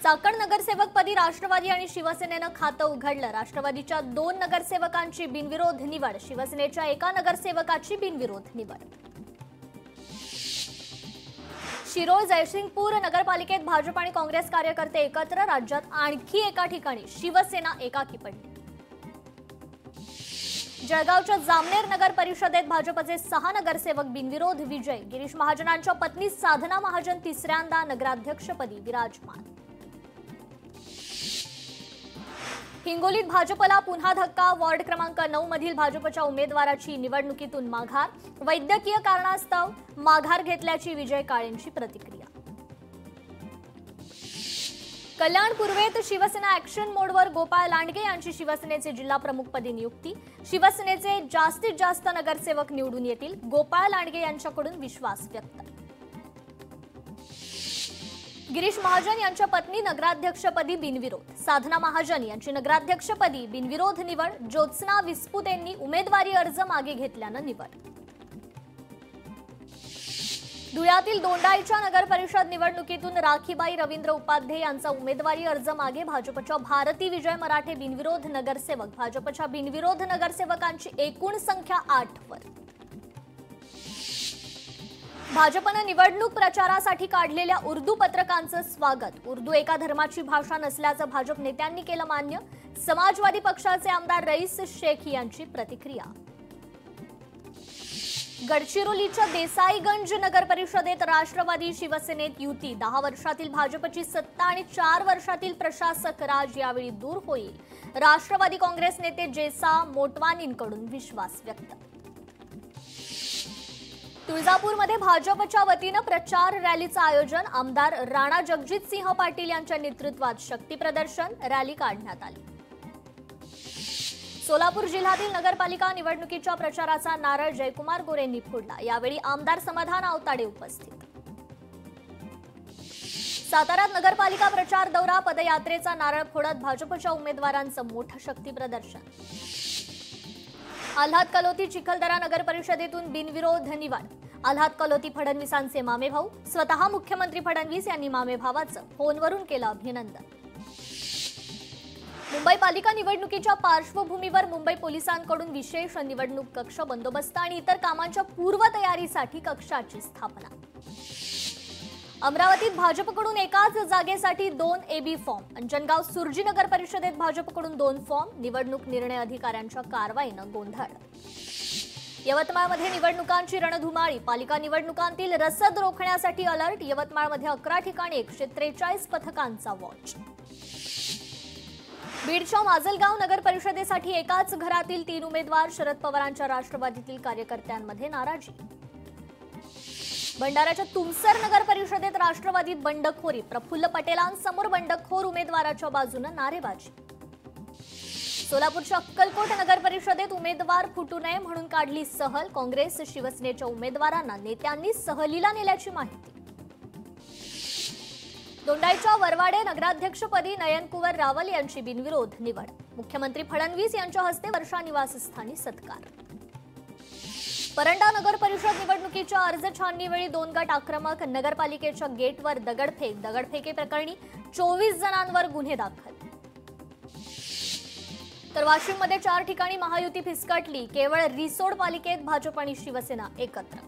चाकण नगरसेवकपदी राष्ट्रवादी आणि शिवसेनेनं खातं उघडलं। राष्ट्रवादीच्या 2 नगरसेवकांची बिनविरोध निवड, शिवसेनेच्या एका नगरसेवकाची बिनविरोध निवड। शिरोळ जयसिंगपूर नगरपालिकेत भाजप आणि काँग्रेस कार्यकर्ते एकत्र, राज्यात आणखी एका ठिकाणी शिवसेना एकाकी पडली। जळगावच्या जामनेर नगर परिषदेत भाजपचे 6 नगरसेवक बिनविरोध विजय, गिरीश महाजनांच्या पत्नी साधना महाजन तिसऱ्यांदा नगराध्यक्षपदी विराजमान। हिंगोलीत भाजपला पुन्हा धक्का, वॉर्ड क्रमांक 9 मधील भाजपच्या उमेदवाराची निवडणुकीतून माघार, वैद्यकीय कारणास्तव माघार घेतल्याची विजय काळेंची प्रतिक्रिया। कल्याण पूर्वेत शिवसेना ॲक्शन मोडवर, गोपाळ लांडगे यांची शिवसेनेचे जिल्हा प्रमुखपदी नियुक्ती, शिवसेनेचे जास्तीत जास्त नगरसेवक निवडून येतील, गोपाळ लांडगे यांच्याकडून विश्वास व्यक्त। गिरीश महाजन यांच्या पत्नी नगराध्यक्षपदी बिनविरोध, साधना महाजन यांची नगराध्यक्षपदी बिनविरोध निवड, ज्योत्स्ना विस्पुतेंनी उमेदवारी अर्ज मागे घेतल्यानं निवड। धुळ्यातील दोंडाईच्या नगर परिषद निवडणुकीतून राखीबाई रवींद्र उपाध्ये यांचा उमेदवारी अर्ज मागे, भाजपच्या भारती विजय मराठे बिनविरोध नगरसेवक, भाजपच्या बिनविरोध नगरसेवकांची एकूण संख्या 8 वर। भाजपनं निवडणूक प्रचारासाठी काढलेल्या उर्दू पत्रकांचं स्वागत, उर्दू एका धर्माची भाषा नसल्याचं भाजप नेत्यांनी केलं मान्य, समाजवादी पक्षाचे आमदार रईस शेख यांची प्रतिक्रिया। गडचिरोलीच्या देसाईगंज नगर परिषदेत राष्ट्रवादी शिवसेनेत युती, 10 वर्षातील भाजपची सत्ता आणि 4 वर्षातील प्रशासक राज यावेळी दूर होईल, राष्ट्रवादी काँग्रेस नेते जेसा मोटवानींकडून विश्वास व्यक्त। तुळजापूरमध्ये भाजपच्या वतीनं प्रचार रॅलीचं आयोजन, आमदार राणा जगजितसिंह पाटील यांच्या नेतृत्वात शक्ती प्रदर्शन, रॅली काढण्यात आली। सोलापूर जिल्ह्यातील नगरपालिका निवडणुकीच्या प्रचाराचा नारळ जयकुमार गोरेंनी फोडला, यावेळी आमदार समाधान आवताडे उपस्थित। साताऱ्यात नगरपालिका प्रचार दौरा, पदयात्रेचा नारळ फोडत भाजपच्या उमेदवारांचं मोठं शक्ती प्रदर्शन। आल्हाद कलोती चिखलदरा नगर परिषदेतून बिनविरोध निवड, आल्हाद कलोती फडणवीसांचे मामेभाऊ, स्वतः मुख्यमंत्री फडणवीस यांनी मामेभावाचं फोनवरून केलं अभिनंदन। मुंबई पालिका निवडणुकीच्या पार्श्वभूमीवर मुंबई पोलिसांकडून विशेष निवडणूक कक्ष, बंदोबस्त आणि इतर कामांच्या पूर्वतयारीसाठी कक्षाची स्थापना। अमरावतीत भाजपकडून एकाच जागेसाठी 2 AB फॉर्म, अंजनगाव सुरजी नगर परिषदेत भाजपकडून 2 फॉर्म, निवडणूक निर्णय अधिकाऱ्यांच्या कारवाईनं गोंधळ। यवतमाळमध्ये निवडणुकांची रणधुमाळी, पालिका निवडणुकांतील रसद रोखण्यासाठी अलर्ट, यवतमाळमध्ये 11 ठिकाणी 143 पथकांचा वॉच। बीडच्या माजलगाव नगर परिषदेसाठी एकाच घरातील 3 उमेदवार, शरद पवारांच्या राष्ट्रवादीतील कार्यकर्त्यांमध्ये नाराजी। भंडाराच्या तुमसर नगर परिषदेत राष्ट्रवादीत बंडखोरी, प्रफुल्ल पटेलांसमोर बंडखोर उमेदवाराच्या बाजूनं नारेबाजी। सोलापूरच्या अक्कलकोट नगर परिषदेत उमेदवार फुटू नये म्हणून काढली सहल, काँग्रेस शिवसेनेच्या उमेदवारांना नेत्यांनी सहलीला नेल्याची माहिती। दोंडाईच्या वरवाडे नगराध्यक्षपदी नयनकुवर रावल यांची बिनविरोध निवड, मुख्यमंत्री फडणवीस यांच्या हस्ते वर्षा निवासस्थानी सत्कार। परंडा नगर परिषद निवडणुकीच्या अर्ज छाननीवेळी 2 गट आक्रमक, नगरपालिकेच्या गेटवर दगडफेकी प्रकरणी 24 जणांवर गुन्हे दाखल। तर वाशिममध्ये 4 ठिकाणी महायुती फिसकटली, केवळ रिसोड पालिकेत भाजप आणि शिवसेना एकत्र।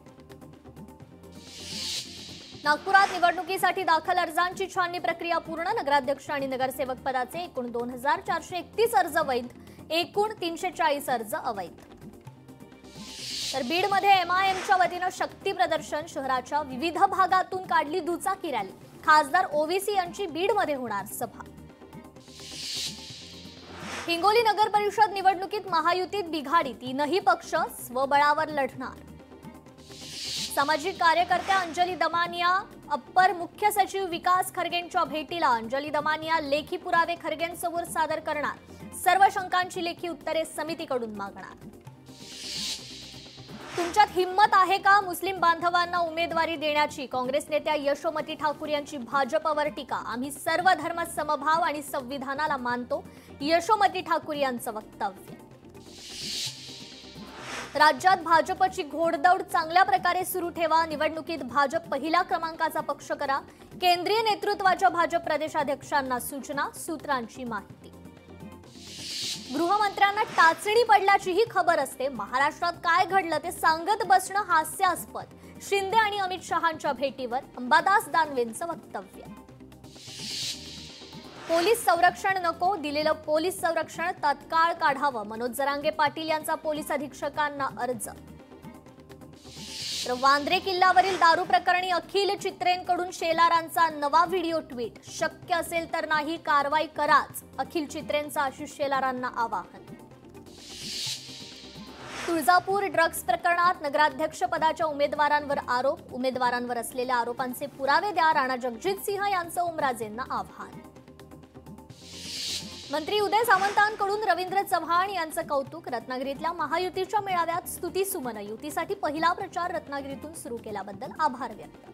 नागपुरात निवडणुकीसाठी दाखल अर्जांची छाननी प्रक्रिया पूर्ण, नगराध्यक्ष आणि नगरसेवक पदाचे एकूण 2431 अर्ज वैध, एकूण 340 अर्ज अवैध। तर बीडमध्ये MIMच्या वतीनं शक्ती प्रदर्शन, शहराच्या विविध भागातून काढली दुचाकी रॅली, खासदार ओवीसी यांची बीडमध्ये होणार सभा। हिंगोली नगर परिषद निवडणुकीत महायुतीत बिघाडी, 3ही पक्ष स्वबळावर लढणार। सामाजिक कार्यकर्त्या अंजली दमानिया अप्पर मुख्य सचिव विकास खरगेंच्या भेटीला, अंजली दमानिया लेखी पुरावे खरगेंसमोर सादर करणार, सर्व शंकांची लेखी उत्तरे समितीकडून मागणार। तुमच्यात हिम्मत आहे का मुस्लिम बांधवांना उमेदवारी देण्याची, काँग्रेस नेत्या यशोमती ठाकूर यांची भाजपवर टीका, आम्ही सर्व धर्म समभाव आणि संविधानाला मानतो, यशोमती ठाकूर यांचं वक्तव्य। राज्यात भाजपची घोडदौड चांगल्या प्रकारे सुरू ठेवा, निवडणुकीत भाजप पहिल्या क्रमांकाचा पक्ष करा, केंद्रीय नेतृत्वाच्या भाजप प्रदेशाध्यक्षांना सूचना, सूत्रांची माहिती। गृहमंत्र्यांना टाचणी पडल्याचीही खबर असते, महाराष्ट्रात काय घडलं ते सांगत बसणं हास्यास्पद। शिंदे आणि अमित शहांच्या भेटीवर अंबादास दानवेंचं वक्तव्य। पोलीस संरक्षण नको, दिलेलं पोलीस संरक्षण तत्काळ काढावं, मनोज जरांगे पाटील यांचा पोलीस अधीक्षकांना अर्ज। तर वांद्रे किल्ल्यावरील दारू प्रकरणी अखिल चित्रेंकडून शेलारांचा नवा व्हिडिओ ट्विट, शक्य असेल तर नाही कारवाई कराच, अखिल चित्रेंचं आशिष शेलारांना आवाहन। तुळजापूर ड्रग्ज प्रकरणात नगराध्यक्षपदाच्या उमेदवारांवर आरोप, उमेदवारांवर असलेल्या आरोपांचे पुरावे द्या, राणा जगजितसिंह यांचं ओमराजेंना आव्हान। मंत्री उदय सामंतांकडून रवींद्र चव्हाण यांचं कौतुक, रत्नागिरीतल्या महायुतीच्या मेळाव्यात स्तुतीसुमन, युतीसाठी पहिला प्रचार रत्नागिरीतून सुरू केल्याबद्दल आभार व्यक्त।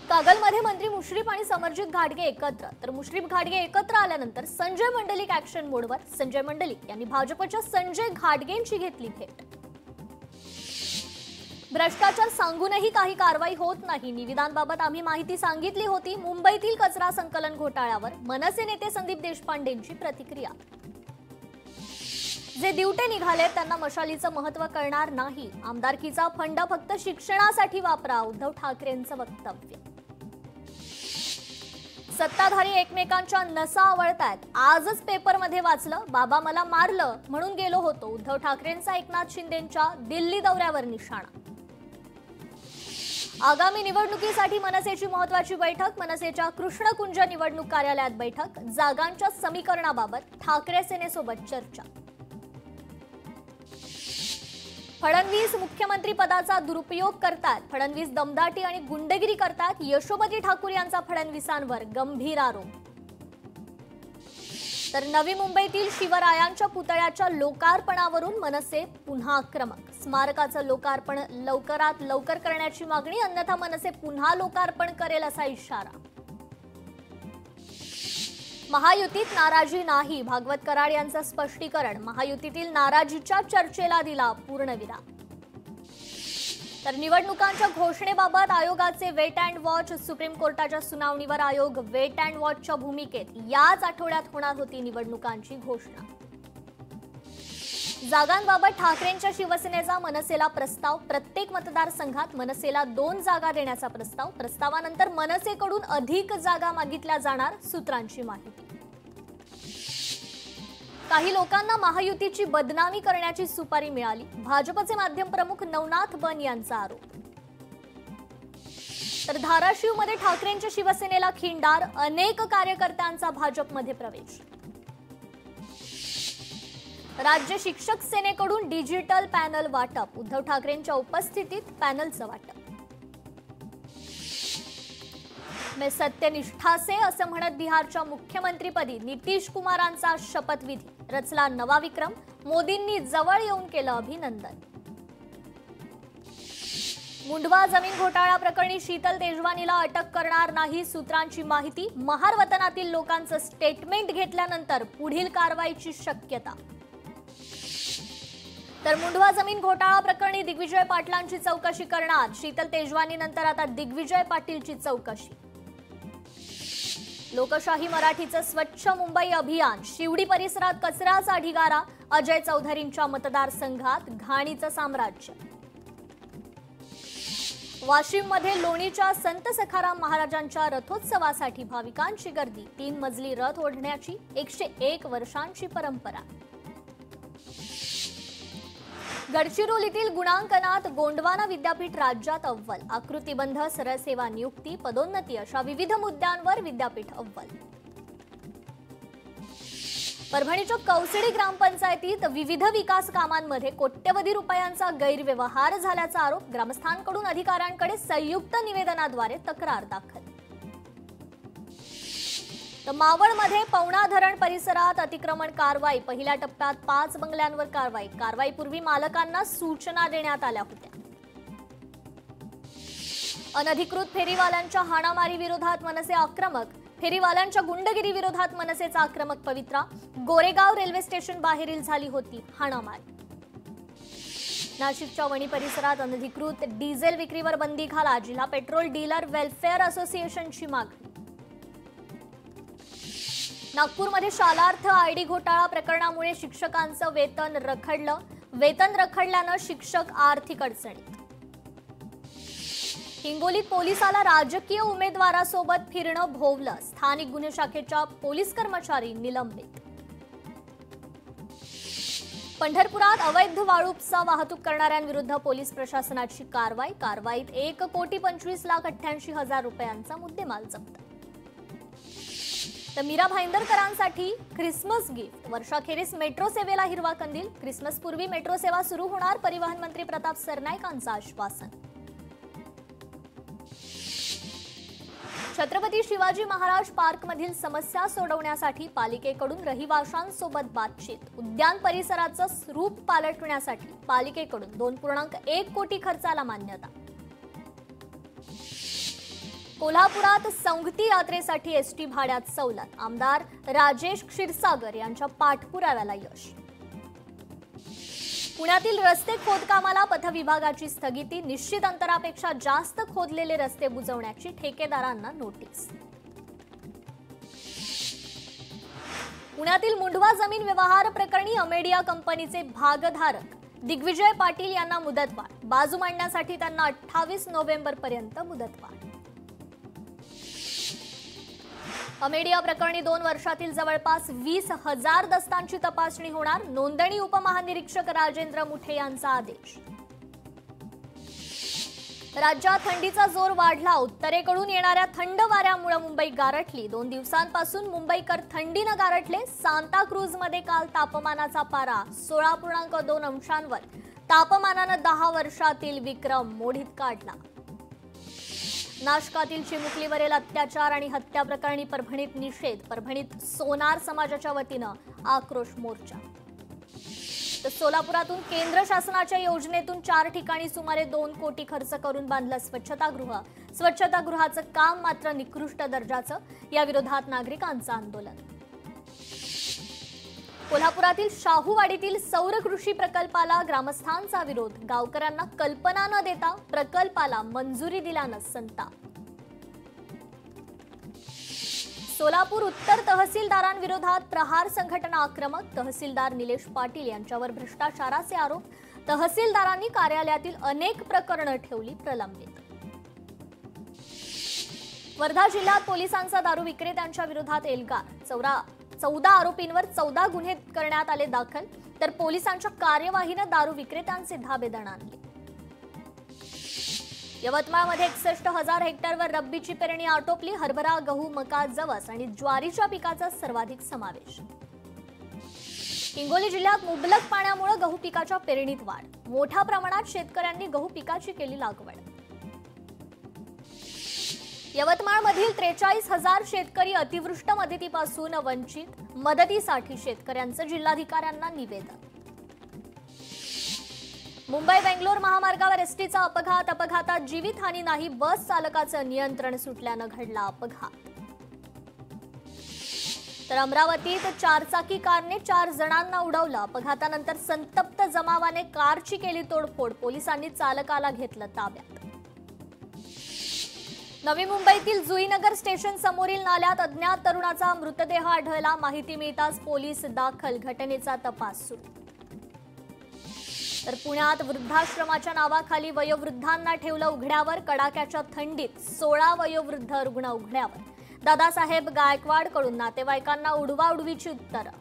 कागलमध्ये मंत्री मुश्रीफ आणि समरजित घाटगे एकत्र, तर मुश्रीफ घाटगे एकत्र आल्यानंतर संजय मंडलिक ऍक्शन मोडवर, संजय मंडलिक यांनी भाजपच्या संजय घाटगेंची घेतली भेट। भ्रष्टाचार सांगूनही काही कारवाई होत नाही, निविदांबाबत आम्ही माहिती सांगितली होती, मुंबईतील कचरा संकलन घोटाळ्यावर मनसे नेते संदीप देशपांडेंची प्रतिक्रिया। जे दिवटे निघाले त्यांना मशालीचं महत्त्व कळणार नाही, आमदारकीचा फंड फक्त शिक्षणासाठी वापरा, उद्धव ठाकरेंचं वक्तव्य। सत्ताधारी एकमेकांच्या नसा आवळतायत, आजच पेपरमध्ये वाचलं, बाबा मला मारलं म्हणून गेलो होतो, उद्धव ठाकरेंचा एकनाथ शिंदेंच्या दिल्ली दौऱ्यावर निशाणा। आगामी निवडणुकीसाठी मनसेची महत्त्वाची बैठक, मनसेच्या कृष्णकुंज निवडणूक कार्यालयात बैठक, जागांच्या समीकरणाबाबत ठाकरे सेनेसोबत चर्चा। फडणवीस मुख्यमंत्री पदाचा दुरुपयोग करतात, फडणवीस दमदाटी आणि गुंडगिरी करतात, यशोमती ठाकूर यांचा फडणवीसांवर गंभीर आरोप। तर नवी मुंबईतील शिवरायांच्या पुतळ्याच्या लोकार्पणावरून मनसे पुन्हा आक्रमक, स्मारकाचं लोकार्पण लवकरात लवकर करण्याची मागणी, अन्यथा मनसे पुन्हा लोकार्पण करेल असा इशारा। महायुतीत नाराजी नाही, भागवत कराड यांचं स्पष्टीकरण, महायुतीतील नाराजीच्या चर्चेला दिला पूर्णविराम। तर निवडणुकांच्या घोषणेबाबत आयोगाचे वेट अँड वॉच, सुप्रीम कोर्टाच्या सुनावणीवर आयोग वेट अँड वॉचच्या भूमिकेत, याच आठवड्यात होणार होती निवडणुकांची घोषणा। जागांबाबत ठाकरेंच्या शिवसेनेचा मनसेला प्रस्ताव, प्रत्येक मतदारसंघात मनसेला 2 जागा देण्याचा प्रस्ताव, प्रस्तावानंतर मनसेकडून अधिक जागा मागितल्या जाणार, सूत्रांची माहिती। काही लोकांना महायुतीची बदनामी करण्याची सुपारी मिळाली, भाजपचे माध्यम प्रमुख नवनाथ बन यांचा आरोप। तर धाराशिवमध्ये ठाकरेंच्या शिवसेनेला खिंडार, अनेक कार्यकर्त्यांचा भाजपमध्ये प्रवेश। राज्य शिक्षक सेनेकडून डिजिटल पॅनल वाटप, उद्धव ठाकरेंच्या उपस्थितीत पॅनलचं वाटप। मैं सत्यनिष्ठा से असं म्हणत बिहारच्या मुख्यमंत्रीपदी नितीश कुमारांचा शपथविधी, रचला नवा विक्रम, मोदींनी जवळ येऊन केलं अभिनंदन। मुंडवा जमीन घोटाळा प्रकरणी शीतल तेजवानीला अटक करणार नाही, सूत्रांची माहिती, महार वतनातील लोकांचं स्टेटमेंट घेतल्यानंतर पुढील कारवाईची शक्यता। तर मुंडवा जमीन घोटाळा प्रकरणी दिग्विजय पाटलांची चौकशी करणार, शीतल तेजवानीनंतर आता दिग्विजय पाटीलची चौकशी। लोकशाही मराठीचं स्वच्छ मुंबई अभियान, शिवडी परिसरात कचऱ्याचा ढिगारा, अजय चौधरींच्या मतदारसंघात घाणीचं साम्राज्य। वाशिममध्ये लोणीच्या संत सखाराम महाराजांच्या रथोत्सवासाठी भाविकांची गर्दी, 3 मजली रथ ओढण्याची 101 वर्षांची परंपरा। गडचिरोलीतील गुणांकनात गोंडवाना विद्यापीठ राज्यात अव्वल, आकृतिबंध, सरळ सेवा नियुक्ती, पदोन्नती अशा विविध मुद्द्यांवर विद्यापीठ अव्वल। परभणीच्या कौसडी ग्रामपंचायतीत विविध विकास कामांमध्ये कोट्यवधी रुपयांचा गैरव्यवहार झाल्याचा आरोप, ग्रामस्थांकडून अधिकाऱ्यांकडे संयुक्त निवेदनाद्वारे तक्रार दाखल। तर मावळमध्ये पवना धरण परिसरात अतिक्रमण कारवाई, पहिल्या टप्प्यात 5 बंगल्यांवर कारवाई, कारवाईपूर्वी मालकांना सूचना देण्यात आल्या होत्या। अनधिकृत फेरीवाल्यांच्या हाणामारी विरोधात मनसे आक्रमक, फेरीवाल्यांच्या गुंडगिरी विरोधात मनसेचा आक्रमक पवित्रा, गोरेगाव रेल्वे स्टेशन बाहेरील झाली होती हाणामारी। नाशिकच्या वणी परिसरात अनधिकृत डिझेल विक्रीवर बंदी घाला, जिल्हा पेट्रोल डीलर वेलफेअर असोसिएशनची मागणी. नागपूरमध्ये शालार्थ आयडी घोटाळा प्रकरणामुळे शिक्षकांचं वेतन रखडलं. वेतन रखडल्यानं शिक्षक आर्थिक अडचणीत. हिंगोलीत पोलिसाला राजकीय उमेदवारासोबत फिरणं भोवलं, स्थानिक गुन्हे शाखेच्या पोलीस कर्मचारी निलंबित. पंढरपुरात अवैध वाळू उपसा वाहतूक करणाऱ्यांविरुद्ध पोलीस प्रशासनाची कारवाईत 1,25,88,000 रुपयांचा मुद्देमाल जप्त. तर मीरा भाईंदरकरांसाठी ख्रिसमस गिफ्ट, वर्षाखेरीस मेट्रो सेवेला हिरवा कंदील. ख्रिसमस पूर्वी मेट्रो सेवा सुरू होणार, परिवहन मंत्री प्रताप सरनाईकांचं आश्वासन. छत्रपती शिवाजी महाराज पार्कमधील समस्या सोडवण्यासाठी पालिकेकडून रहिवाशांसोबत बातचीत. उद्यान परिसराचं रूप पालटण्यासाठी पालिकेकडून 2.1 कोटी खर्चाला मान्यता. कोल्हापुरात संगती यात्रेसाठी एसटी भाड्यात सवलत, आमदार राजेश क्षीरसागर यांच्या पाठपुराव्याला यश. पुण्यातील रस्ते खोदकामाला पथविभागाची स्थगिती, निश्चित अंतरापेक्षा जास्त खोदलेले रस्ते बुजवण्याची ठेकेदारांना नोटीस. पुण्यातील मुंढवा जमीन व्यवहार प्रकरणी अमेडिया कंपनीचे भागधारक दिग्विजय पाटील यांना मुदतवाढ, बाजू मांडण्यासाठी त्यांना 28 नोव्हेंबरपर्यंत मुदतवाढ. अमेडिया प्रकरणी 2 वर्षातील जवळपास 20,000 दस्तांची तपासणी होणार, नोंदणी उपमहानिरीक्षक राजेंद्र मुठे यांचा आदेश. राज्यात थंडीचा जोर वाढला, उत्तरेकडून येणाऱ्या थंड वाऱ्यामुळे मुंबई गारठली. 2 दिवसांपासून मुंबईकर थंडीनं गारठले. सांताक्रूजमध्ये काल तापमानाचा पारा 16.2 अंशांवर, तापमानानं 10 वर्षातील विक्रम मोडीत काढला. नाशकातील चिमुकलीवरील अत्याचार आणि हत्या प्रकरणी परभणीत निषेध, परभणीत सोनार समाजाच्या वतीनं आक्रोश मोर्चा. तर सोलापुरातून केंद्र शासनाच्या योजनेतून 4 ठिकाणी सुमारे 2 कोटी खर्च करून बांधलं स्वच्छतागृह. स्वच्छतागृहाचं काम मात्र निकृष्ट दर्जाचं, या विरोधात नागरिकांचं आंदोलन. कोल्हापुरातील शाहूवाडीतील सौर कृषी प्रकल्पाला ग्रामस्थांचा विरोध, गावकऱ्यांना कल्पना न देता प्रकल्पाला मंजुरी दिल्यानं संताप. सोलापूर उत्तर तहसीलदारांविरोधात प्रहार संघटना आक्रमक, तहसीलदार निलेश पाटील यांच्यावर भ्रष्टाचाराचे आरोप. तहसीलदारांनी कार्यालयातील अनेक प्रकरणं ठेवली प्रलंबित. वर्धा जिल्ह्यात पोलिसांचा दारू विक्रेत्यांच्या विरोधात एल्गार, 14 आरोपींवर 14 गुन्हे करण्यात आले दाखल. तर पोलिसांच्या कार्यवाहीनं दारू विक्रेत्यांचे धाबे दणाणले. यवतमाळमध्ये 61,000 हेक्टरवर रब्बीची पेरणी आटोपली. हरभरा, गहू, मका, जवस आणि ज्वारीच्या पिकाचा सर्वाधिक समावेश. हिंगोली जिल्ह्यात मुबलक पाण्यामुळे गहू पिकाच्या पेरणीत वाढ, मोठ्या प्रमाणात शेतकऱ्यांनी गहू पिकाची केली लागवड. यवतमाळमधील 43,000 शेतकरी अतिवृष्टी मदतीपासून वंचित, मदतीसाठी शेतकऱ्यांचं जिल्हाधिकाऱ्यांना निवेदन. मुंबई बेंगलोर महामार्गावर एसटीचा अपघात, अपघातात जीवितहानी नाही, बस चालकाचं नियंत्रण सुटल्यानं घडला अपघात. तर अमरावतीत 4चाकी कारने 4 जणांना उडवलं, अपघातानंतर संतप्त जमावाने कारची केली तोडफोड, पोलिसांनी चालकाला घेतलं ताब्यात. नवी मुंबईतील जुईनगर स्टेशन समोरील नाल्यात अज्ञात तरुणाचा मृतदेह आढळला, माहिती मिळताच पोलीस दाखल, घटनेचा तपास सुरू. तर पुण्यात वृद्धाश्रमाच्या नावाखाली वयोवृद्धांना ठेवलं उघड्यावर, कडाक्याच्या थंडीत 16 वयोवृद्ध रुग्ण उघड्यावर. दादासाहेब गायकवाडकडून नातेवाईकांना उडवाउडवीची उत्तरं.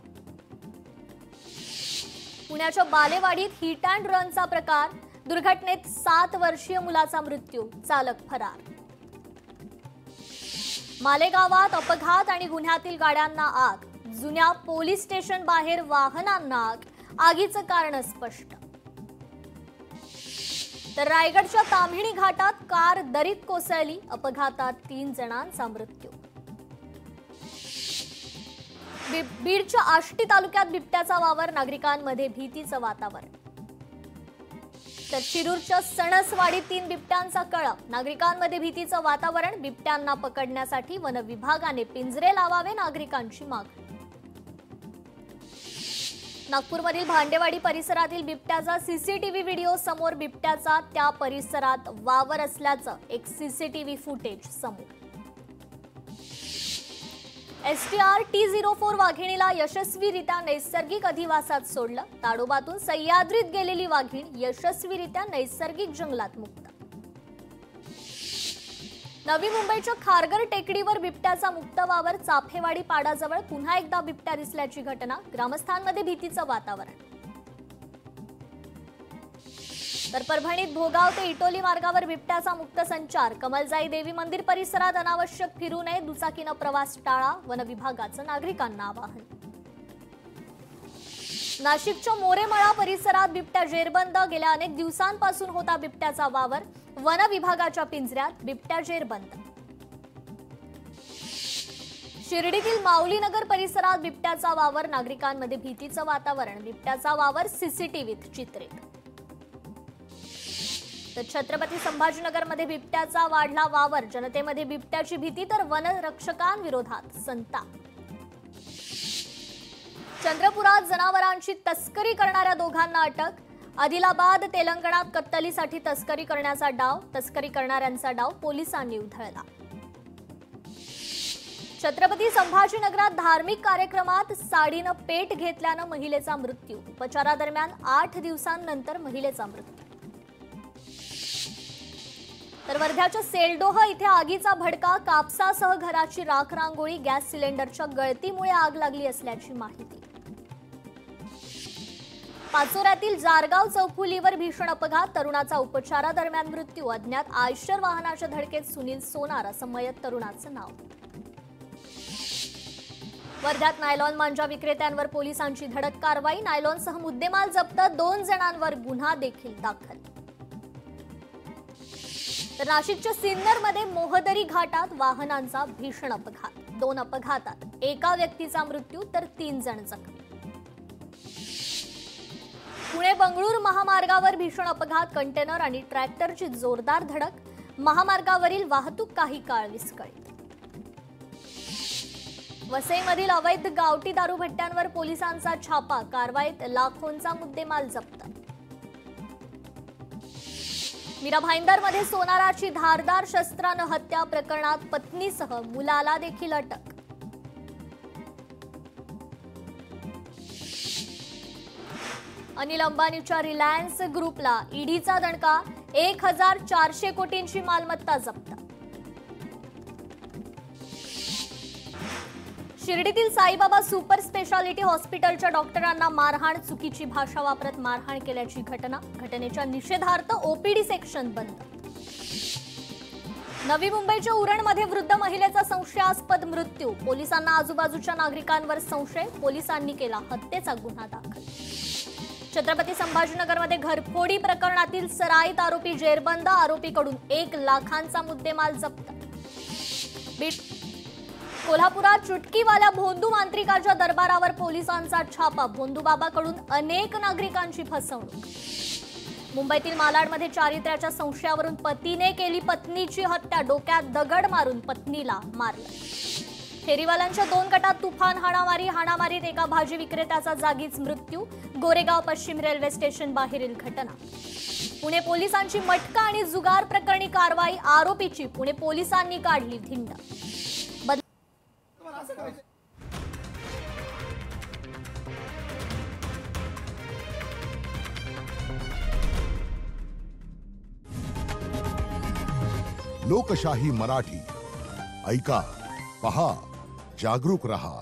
पुण्याच्या बालेवाडीत हिट अँड रनचा प्रकार, दुर्घटनेत 7 वर्षीय मुलाचा मृत्यू, चालक फरार. मालेगावात अपघात आणि गुन्ह्यातील गाड्यांना आग, जुन्या पोलीस स्टेशन बाहेर वाहनांना आग, आगीचं कारण स्पष्ट. तर रायगडच्या ताम्हिणी घाटात कार दरीत कोसळली, अपघातात 3 जणांचा मृत्यू. बीडच्या आष्टी तालुक्यात बिबट्याचा वावर, नागरिकांमध्ये भीतीचं वातावरण. तर शिरूरच्या सणसवाडीत 3 बिबट्यांचा कळप, नागरिकांमध्ये भीतीचं वातावरण. बिबट्यांना पकडण्यासाठी वन विभागाने पिंजरे लावावे, नागरिकांची मागणी. नागपूरमधील भांडेवाडी परिसरातील बिबट्याचा सीसीटीव्ही व्हिडिओ समोर. बिबट्याचा त्या परिसरात वावर असल्याचं एक सीसीटीव्ही फुटेज समोर. STR T04 वाघिणीला यशस्वीरित्या नैसर्गिक अधिवासात सोडलं. ताडोबातून सह्याद्रीत गेलेली वाघीण यशस्वीरित्या नैसर्गिक जंगलात मुक्त. नवी मुंबईच्या खारघर टेकडीवर बिबट्याचा मुक्त वावर. चाफेवाडी पाडाजवळ पुन्हा एकदा बिबट्या दिसल्याची घटना. ग्रामस्थांमध्ये भीतीचं वातावरण. तर परभणीत भोगाव ते इटोली मार्गावर बिबट्याचा मुक्त संचार. कमलजाई देवी मंदिर परिसरात अनावश्यक फिरू नये. दुचाकीनं प्रवास टाळा. वन विभागाचं नागरिकांना आवाहन. नाशिकच्या मोरेमळा परिसरात बिबट्या जेरबंद. गेल्या अनेक दिवसांपासून होता बिबट्याचा वावर. वन विभागाच्या पिंजऱ्यात बिबट्या जेरबंद. शिर्डीतील माऊलीनगर परिसरात बिबट्याचा वावर. नागरिकांमध्ये भीतीचं वातावरण. बिबट्याचा वावर सीसीटीव्हीत चित्रित. तर छत्रपती संभाजीनगरमध्ये बिबट्याचा वाढला वावर. जनतेमध्ये बिबट्याची भीती तर वनरक्षकांविरोधात संताप. चंद्रपुरात जनावरांची तस्करी करणाऱ्या दोघांना अटक. आदिलाबाद तेलंगणात कत्तलीसाठी तस्करी करण्याचा डाव. तस्करी करणाऱ्यांचा डाव पोलिसांनी उधळला. छत्रपती संभाजीनगरात धार्मिक कार्यक्रमात साडीनं पेट घेतल्यानं महिलेचा मृत्यू. उपचारादरम्यान 8 दिवसांनंतर महिलेचा मृत्यू. तर वर्ध्याच्या सेलडोह इथे आगीचा भडका. कापसासह घराची राख रांगोळी. गॅस सिलेंडरच्या गळतीमुळे आग लागली असल्याची माहिती. पाचोऱ्यातील जारगाव चौफुलीवर भीषण अपघात. तरुणाचा उपचारादरम्यान मृत्यू. अज्ञात आयशर वाहनाच्या धडकेत सुनील सोनार असं मयत तरुणाचं नाव. वर्ध्यात नायलॉन मांजा विक्रेत्यांवर पोलिसांची धडक कारवाई. नायलॉनसह मुद्देमाल जप्त. 2 जणांवर गुन्हा देखील दाखल. तर नाशिकच्या सिन्नरमध्ये मोहदरी घाटात वाहनांचा भीषण अपघात. 2 अपघातात एका व्यक्तीचा मृत्यू तर 3 जण जखमी. पुणे बंगळूर महामार्गावर भीषण अपघात. कंटेनर आणि ट्रॅक्टरची जोरदार धडक. महामार्गावरील वाहतूक काही काळ विस्कळीत. वसईमधील अवैध गावठी दारू भट्ट्यांवर पोलिसांचा छापा. कारवाईत लाखोंचा मुद्देमाल जप्त. मीरा भाईंदरमध्ये सोनाराची धारदार शस्त्रानं हत्या. प्रकरणात पत्नीसह मुलाला देखील अटक. अनिल अंबानीच्या रिलायन्स ग्रुपला ईडीचा दणका. 1400 कोटींची मालमत्ता जप्त. शिर्डीतील साईबाबा सुपर स्पेशालिटी हॉस्पिटलच्या डॉक्टरांना मारहाण. चुकीची भाषा वापरत मारहाण केल्याची घटना. घटनेच्या निषेधार्थ ओपीडी सेक्शन बंद. नवी मुंबईच्या उरणमध्ये वृद्ध महिलेचा संशयास्पद मृत्यू. पोलिसांना आजूबाजूच्या नागरिकांवर संशय. पोलिसांनी केला हत्येचा गुन्हा दाखल. छत्रपती संभाजीनगरमध्ये घरफोडी प्रकरणातील सराईत आरोपी जेरबंद. आरोपीकडून 1 लाखांचा मुद्देमाल जप्त. कोल्हापुरात चुटकीवाल्या भोंदू मांत्रिकाच्या दरबारावर पोलिसांचा छापा. भोंदूबाबाकडून अनेक नागरिकांची फसवणूक. मुंबईतील मालाडमध्ये चारित्र्याच्या संशयावरून पतीने केली पत्नीची हत्या. डोक्यात दगड मारून पत्नीला मारलं. फेरीवाल्यांच्या 2 गटात तुफान हाणामारी. हाणामारीत एका भाजी विक्रेत्याचा जागीच मृत्यू. गोरेगाव पश्चिम रेल्वे स्टेशन बाहेरील घटना. पुणे पोलिसांची मटका आणि जुगार प्रकरणी कारवाई. आरोपीची पुणे पोलिसांनी काढली धिंड. लोकशाही मराठी ऐका, पहा, जागरूक रहा.